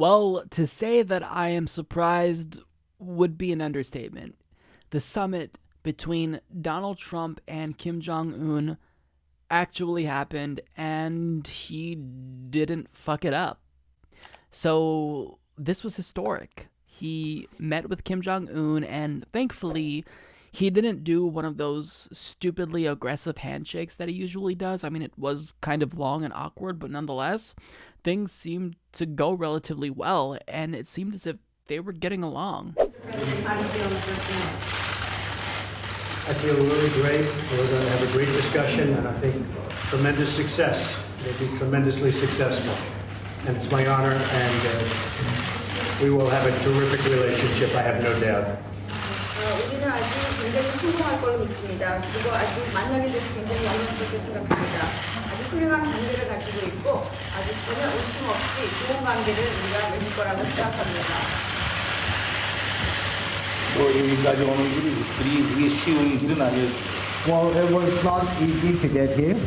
Well, to say that I am surprised would be an understatement. The summit between Donald Trump and Kim Jong-un actually happened, and he didn't fuck it up. So this was historic. He met with Kim Jong-un, and thankfully, he didn't do one of those stupidly aggressive handshakes that he usually does. I mean, it was kind of long and awkward, but nonetheless, things seemed to go relatively well, and it seemed as if they were getting along. I feel really great. We're going to have a great discussion, and I think tremendous success. We'll be tremendously successful. And it's my honor, and we will have a terrific relationship, I have no doubt. 우리는 아주 굉장히 성공할 걸로 믿습니다. 그리고 아주 만나게 돼서 굉장히 영광스럽게 생각합니다. 아주 훌륭한 관계를 가지고 있고 아주 전혀 의심 없이 좋은 관계를 우리가 맺을 거라고 생각합니다. 여기까지 오는 길이 그리 쉬운 길은 아니에요. Well, it was not easy to get here.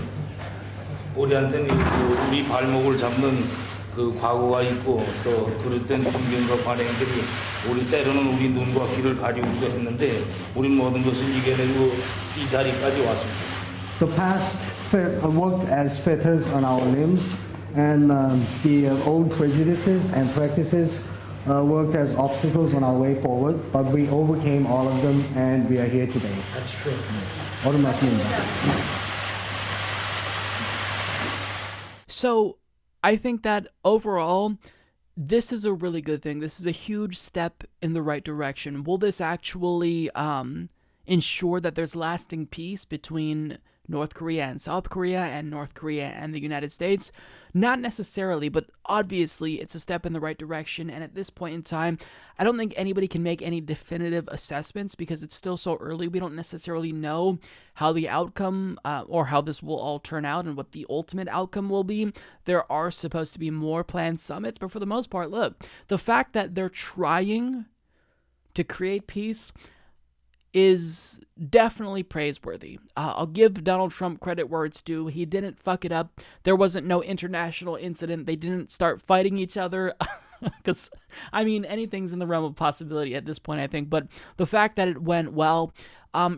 우리한테는 우리 발목을 잡는 그 과거가 있고 또 그릇된 편견과 관행들이 우리 때로는 우리 눈과 귀를 가리우기도 했는데 우린 모든 것을 이겨내고 이 자리까지 왔습니다. The past worked as fetters on our limbs, and the old prejudices and practices worked as obstacles on our way forward, but we overcame all of them, and we are here today. That's true. So, I think that overall, this is a really good thing. This is a huge step in the right direction. Will this actually ensure that there's lasting peace between North Korea and South Korea and North Korea and the United States? Not necessarily, but obviously it's a step in the right direction, and at this point in time, I don't think anybody can make any definitive assessments because it's still so early. We don't necessarily know how the outcome or how this will all turn out and what the ultimate outcome will be. There are supposed to be more planned summits, but for the most part, look, the fact that they're trying to create peace is definitely praiseworthy. I'll give Donald Trump credit where it's due. He didn't fuck it up. There wasn't no international incident. They didn't start fighting each other. Because, I mean, anything's in the realm of possibility at this point, I think. But the fact that it went well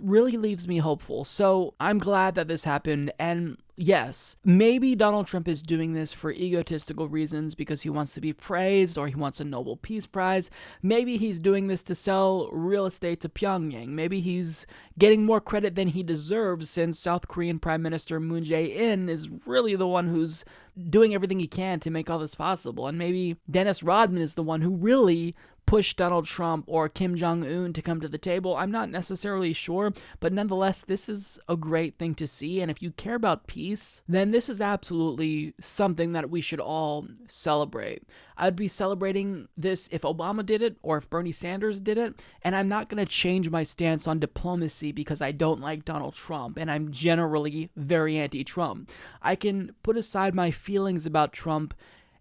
really leaves me hopeful. So I'm glad that this happened. And yes, maybe Donald Trump is doing this for egotistical reasons because he wants to be praised or he wants a Nobel Peace Prize. Maybe he's doing this to sell real estate to Pyongyang. Maybe he's getting more credit than he deserves since South Korean Prime Minister Moon Jae-in is really the one who's doing everything he can to make all this possible. And maybe Dennis Rodman is the one who really pushed Donald Trump or Kim Jong-un to come to the table. I'm not necessarily sure, but nonetheless, this is a great thing to see. And if you care about peace, then this is absolutely something that we should all celebrate. I'd be celebrating this if Obama did it or if Bernie Sanders did it. And I'm not going to change my stance on diplomacy because I don't like Donald Trump and I'm generally very anti-Trump. I can put aside my feelings about Trump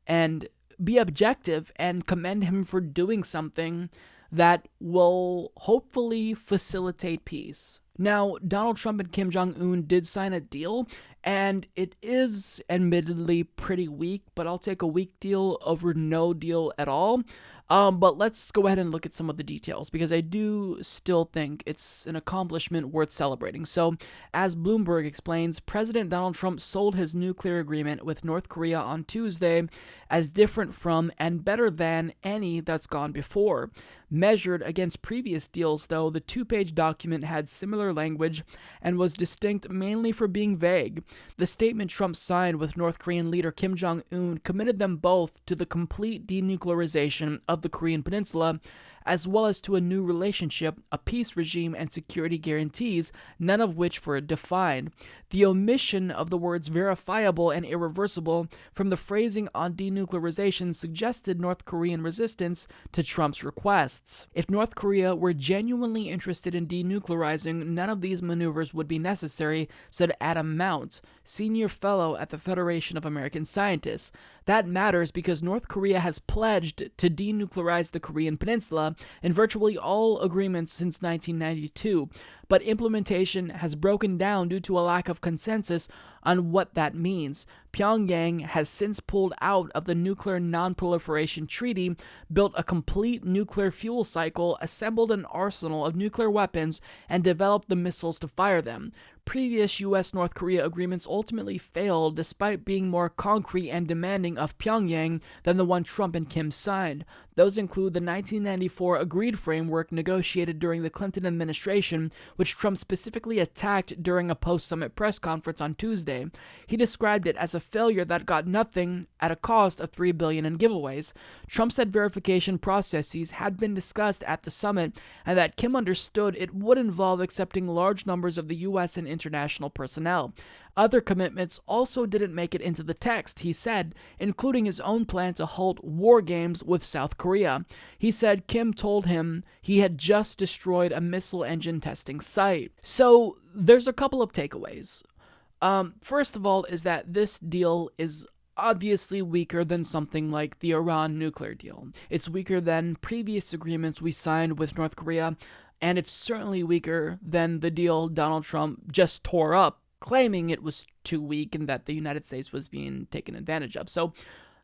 and be objective and commend him for doing something that will hopefully facilitate peace. Now, Donald Trump and Kim Jong-un did sign a deal, and it is admittedly pretty weak, but I'll take a weak deal over no deal at all. But let's go ahead and look at some of the details, because I do still think it's an accomplishment worth celebrating. So, as Bloomberg explains, President Donald Trump sold his nuclear agreement with North Korea on Tuesday as different from and better than any that's gone before. Measured against previous deals, though, the two-page document had similar language and was distinct mainly for being vague. The statement Trump signed with North Korean leader Kim Jong-un committed them both to the complete denuclearization of the Korean Peninsula, as well as to a new relationship, a peace regime, and security guarantees, none of which were defined. The omission of the words verifiable and irreversible from the phrasing on denuclearization suggested North Korean resistance to Trump's requests. If North Korea were genuinely interested in denuclearizing, none of these maneuvers would be necessary, said Adam Mount, senior fellow at the Federation of American Scientists. That matters because North Korea has pledged to denuclearize the Korean Peninsula, Korea in virtually all agreements since 1992, but implementation has broken down due to a lack of consensus on what that means. Pyongyang has since pulled out of the Nuclear Non-Proliferation Treaty, built a complete nuclear fuel cycle, assembled an arsenal of nuclear weapons, and developed the missiles to fire them. Previous U.S.-North Korea agreements ultimately failed despite being more concrete and demanding of Pyongyang than the one Trump and Kim signed. Those include the 1994 Agreed Framework negotiated during the Clinton administration, which Trump specifically attacked during a post-summit press conference on Tuesday. He described it as a failure that got nothing at a cost of $3 billion in giveaways. Trump said verification processes had been discussed at the summit and that Kim understood it would involve accepting large numbers of the U.S. and international personnel. Other commitments also didn't make it into the text, he said, including his own plan to halt war games with South Korea. He said Kim told him he had just destroyed a missile engine testing site. So there's a couple of takeaways. First of all is that this deal is obviously weaker than something like the Iran nuclear deal. It's weaker than previous agreements we signed with North Korea, and it's certainly weaker than the deal Donald Trump just tore up, claiming it was too weak and that the United States was being taken advantage of. So,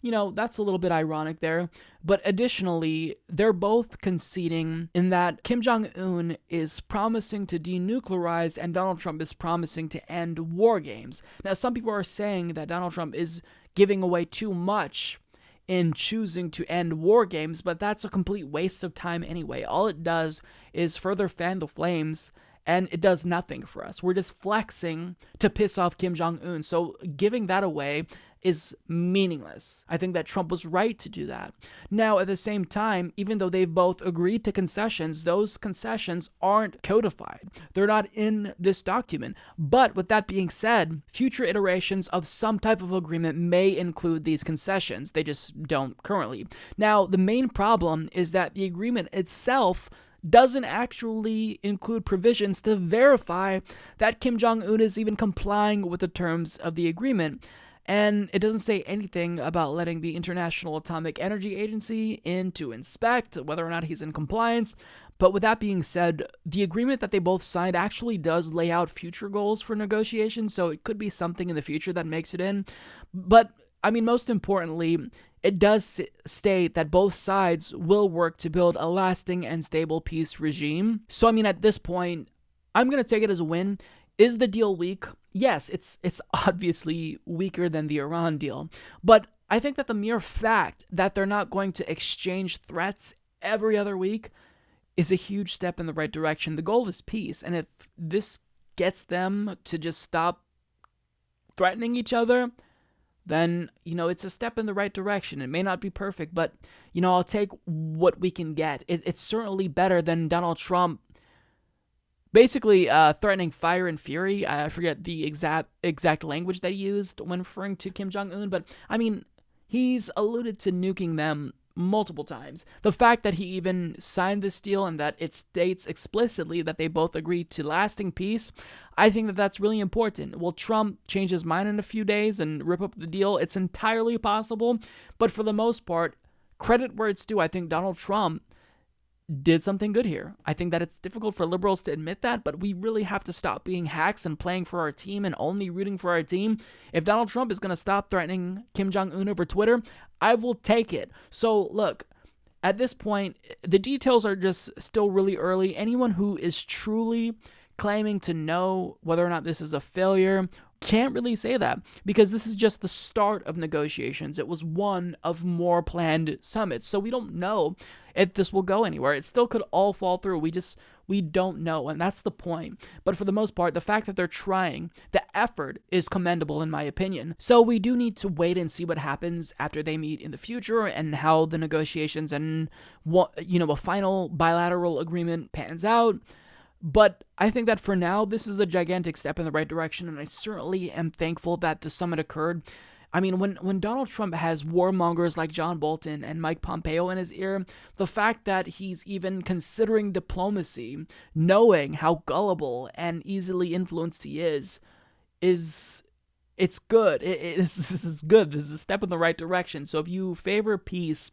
that's a little bit ironic there. But additionally, they're both conceding in that Kim Jong-un is promising to denuclearize and Donald Trump is promising to end war games. Now, some people are saying that Donald Trump is giving away too much in choosing to end war games, but that's a complete waste of time anyway. All it does is further fan the flames, and it does nothing for us. We're just flexing to piss off Kim Jong-un, so giving that away is meaningless. I think that Trump was right to do that. Now, at the same time, even though they've both agreed to concessions, those concessions aren't codified. They're not in this document. But with that being said, future iterations of some type of agreement may include these concessions. They just don't currently. Now, the main problem is that the agreement itself doesn't actually include provisions to verify that Kim Jong-un is even complying with the terms of the agreement. And it doesn't say anything about letting the International Atomic Energy Agency in to inspect whether or not he's in compliance. But with that being said, the agreement that they both signed actually does lay out future goals for negotiations, so it could be something in the future that makes it in. But, most importantly, it does state that both sides will work to build a lasting and stable peace regime. So, at this point, I'm going to take it as a win. Is the deal weak? Yes, it's obviously weaker than the Iran deal. But I think that the mere fact that they're not going to exchange threats every other week is a huge step in the right direction. The goal is peace, and if this gets them to just stop threatening each other, then, it's a step in the right direction. It may not be perfect, but, I'll take what we can get. It's certainly better than Donald Trump basically threatening fire and fury. I forget the exact language they used when referring to Kim Jong-un, but, he's alluded to nuking them multiple times. The fact that he even signed this deal and that it states explicitly that they both agreed to lasting peace, I think that that's really important. Will Trump change his mind in a few days and rip up the deal? It's entirely possible, but for the most part, credit where it's due. I think Donald Trump did something good here. I think that it's difficult for liberals to admit that, but we really have to stop being hacks and playing for our team and only rooting for our team. If Donald Trump is going to stop threatening Kim Jong-un over Twitter, I will take it. So look, at this point, the details are just still really early. Anyone who is truly claiming to know whether or not this is a failure can't really say that, because this is just the start of negotiations. It was one of more planned summits, so we don't know if this will go anywhere. It still could all fall through. We don't know, and that's the point. But for the most part, the fact that they're trying, the effort is commendable in my opinion. So we do need to wait and see what happens after they meet in the future and how the negotiations and a final bilateral agreement pans out. But I think that for now, this is a gigantic step in the right direction, and I certainly am thankful that the summit occurred. When Donald Trump has warmongers like John Bolton and Mike Pompeo in his ear, the fact that he's even considering diplomacy, knowing how gullible and easily influenced he is it's good. This is good. This is a step in the right direction. So if you favor peace,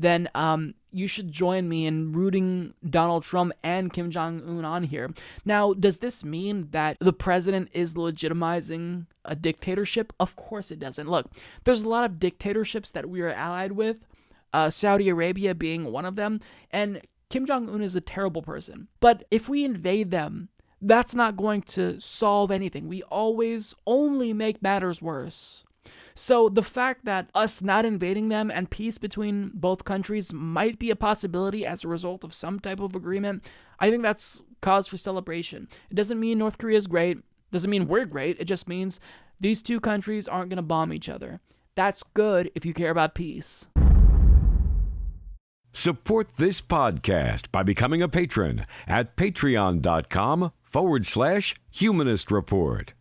then you should join me in rooting Donald Trump and Kim Jong-un on here. Now, does this mean that the president is legitimizing a dictatorship? Of course it doesn't. Look, there's a lot of dictatorships that we are allied with, Saudi Arabia being one of them, and Kim Jong-un is a terrible person. But if we invade them, that's not going to solve anything. We always only make matters worse. So the fact that us not invading them and peace between both countries might be a possibility as a result of some type of agreement, I think that's cause for celebration. It doesn't mean North Korea is great. Doesn't mean we're great. It just means these two countries aren't going to bomb each other. That's good if you care about peace. Support this podcast by becoming a patron at patreon.com/Humanist Report.